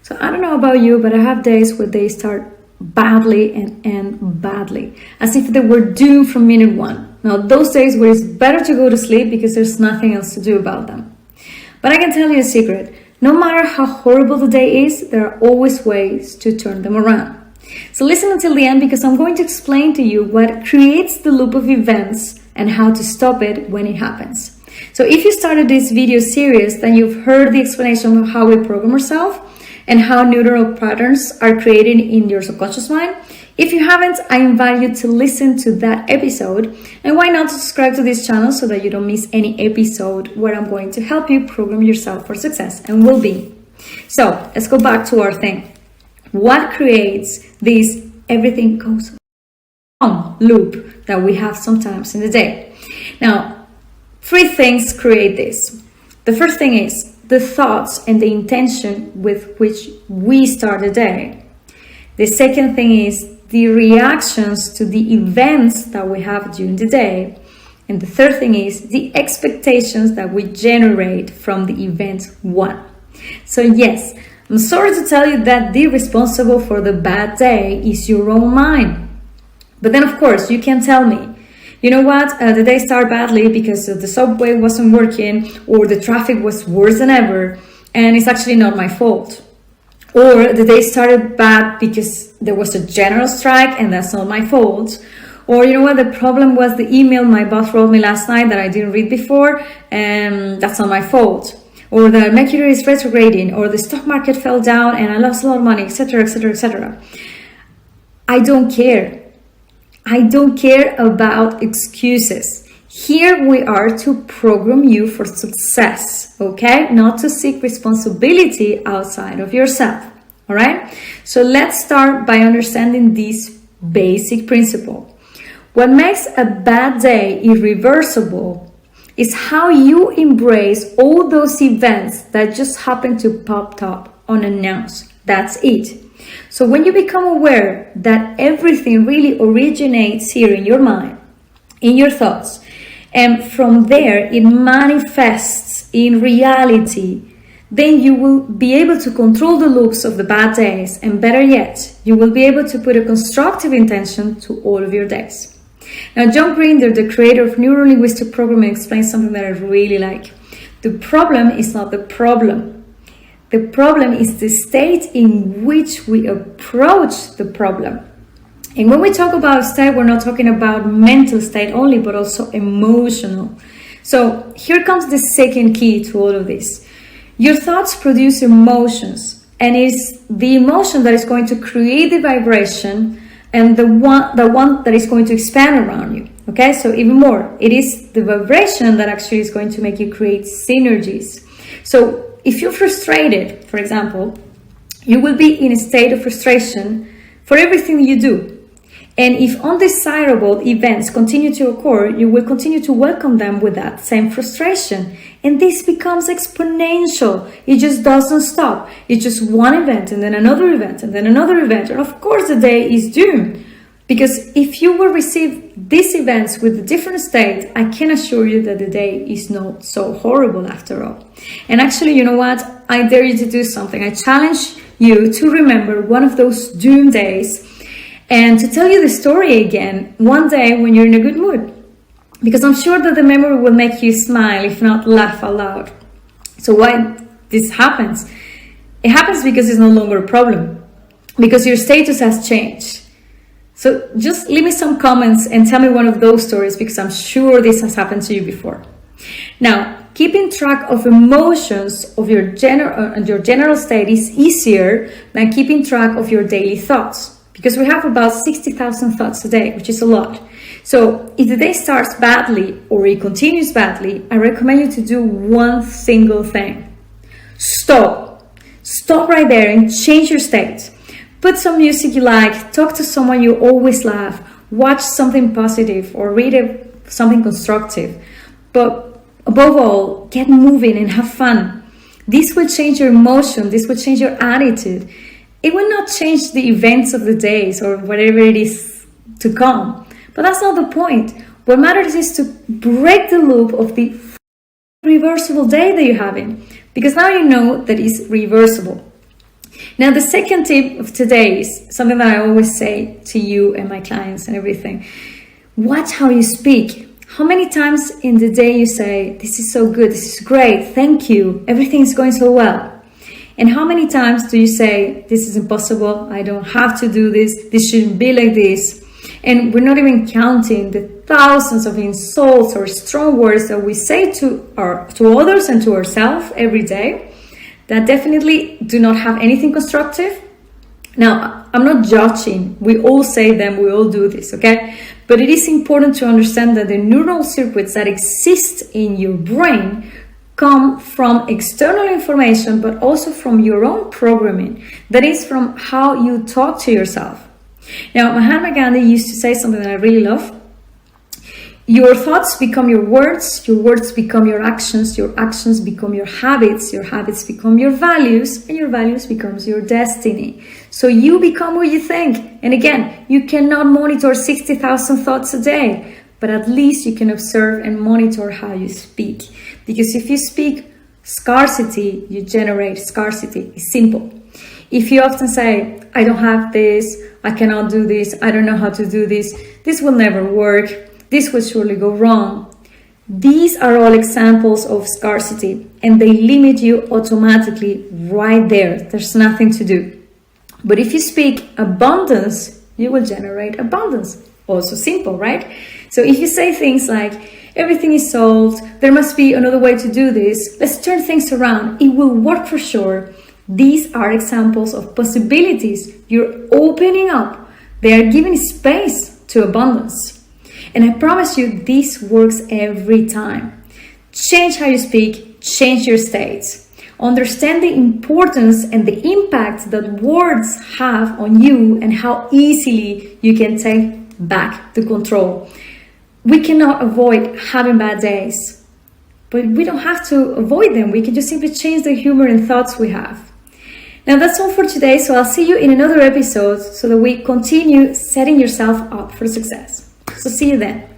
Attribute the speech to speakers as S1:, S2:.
S1: So I don't know about you, but I have days where they start badly and end badly, as if they were doomed from minute one. Now, those days where it's better to go to sleep because there's nothing else to do about them. But I can tell you a secret. No matter how horrible the day is, there are always ways to turn them around. So listen until the end, because I'm going to explain to you what creates the loop of events and how to stop it when it happens. So if you started this video series, then you've heard the explanation of how we program ourselves and how neural patterns are created in your subconscious mind. If you haven't, I invite you to listen to that episode, and why not subscribe to this channel so that you don't miss any episode where I'm going to help you program yourself for success and well-being. So let's go back to our thing. What creates this everything goes on loop that we have sometimes in the day? Now, 3 things create this. The first thing is the thoughts and the intention with which we start the day. The second thing is the reactions to the events that we have during the day. And the third thing is the expectations that we generate from the event 1. So yes, I'm sorry to tell you that the responsible for the bad day is your own mind. But then of course you can tell me, you know what, the day started badly because the subway wasn't working, or the traffic was worse than ever, and it's actually not my fault. Or the day started bad because there was a general strike and that's not my fault. Or you know what, the problem was the email my boss wrote me last night that I didn't read before, and that's not my fault. Or the Mercury is retrograding, or the stock market fell down and I lost a lot of money, etc., etc., etc. I don't care. I don't care about excuses. Here we are to program you for success, okay? Not to seek responsibility outside of yourself, all right? So let's start by understanding this basic principle. What makes a bad day irreversible is how you embrace all those events that just happen to pop up unannounced. That's it. So when you become aware that everything really originates here in your mind, in your thoughts, and from there it manifests in reality, then you will be able to control the loops of the bad days, and better yet, you will be able to put a constructive intention to all of your days. Now, John Grinder, the creator of neuro-linguistic programming, explains something that I really like. The problem is not the problem. The problem is the state in which we approach the problem. And when we talk about state, we're not talking about mental state only, but also emotional. So here comes the second key to all of this. Your thoughts produce emotions, and it's the emotion that is going to create the vibration and the one that is going to expand around you. Okay, so even more, it is the vibration that actually is going to make you create synergies. So if you're frustrated, for example, you will be in a state of frustration for everything you do. And if undesirable events continue to occur, you will continue to welcome them with that same frustration. And this becomes exponential. It just doesn't stop. It's just one event and then another event and then another event. And of course the day is doomed. Because if you will receive these events with a different state, I can assure you that the day is not so horrible after all. And actually, you know what? I dare you to do something. I challenge you to remember one of those doom days and to tell you the story again one day when you're in a good mood. Because I'm sure that the memory will make you smile, if not laugh out loud. So why this happens? It happens because it's no longer a problem. Because your status has changed. So just leave me some comments and tell me one of those stories, because I'm sure this has happened to you before. Now, keeping track of emotions of your general state is easier than keeping track of your daily thoughts, because we have about 60,000 thoughts a day, which is a lot. So if the day starts badly or it continues badly, I recommend you to do one single thing. Stop. Stop right there and change your state. Put some music you like, talk to someone you always love, watch something positive or read something constructive. But above all, get moving and have fun. This will change your emotion, this will change your attitude. It will not change the events of the days or whatever it is to come. But that's not the point. What matters is to break the loop of the reversible day that you're having. Because now you know that it's reversible. Now, the second tip of today is something that I always say to you and my clients and everything. Watch how you speak. How many times in the day you say, this is so good, this is great, thank you, everything is going so well. And how many times do you say, this is impossible, I don't have to do this shouldn't be like this. And we're not even counting the thousands of insults or strong words that we say to others and to ourselves every day that definitely do not have anything constructive. Now, I'm not judging. We all say them, we all do this, okay? But it is important to understand that the neural circuits that exist in your brain come from external information, but also from your own programming. That is from how you talk to yourself. Now, Mahatma Gandhi used to say something that I really love. Your thoughts become your words become your actions become your habits become your values, and your values becomes your destiny. So you become what you think. And again, you cannot monitor 60,000 thoughts a day, but at least you can observe and monitor how you speak. Because if you speak scarcity, you generate scarcity. It's simple. If you often say, I don't have this, I cannot do this, I don't know how to do this will never work, this will surely go wrong. These are all examples of scarcity, and they limit you automatically right there. There's nothing to do. But if you speak abundance, you will generate abundance. Also simple, right? So if you say things like, everything is solved, there must be another way to do this, let's turn things around, it will work for sure. These are examples of possibilities. You're opening up. They are giving space to abundance. And I promise you, this works every time. Change how you speak, change your states. Understand the importance and the impact that words have on you and how easily you can take back the control. We cannot avoid having bad days, but we don't have to avoid them. We can just simply change the humor and thoughts we have. Now that's all for today, so I'll see you in another episode so that we continue setting yourself up for success. So see you then.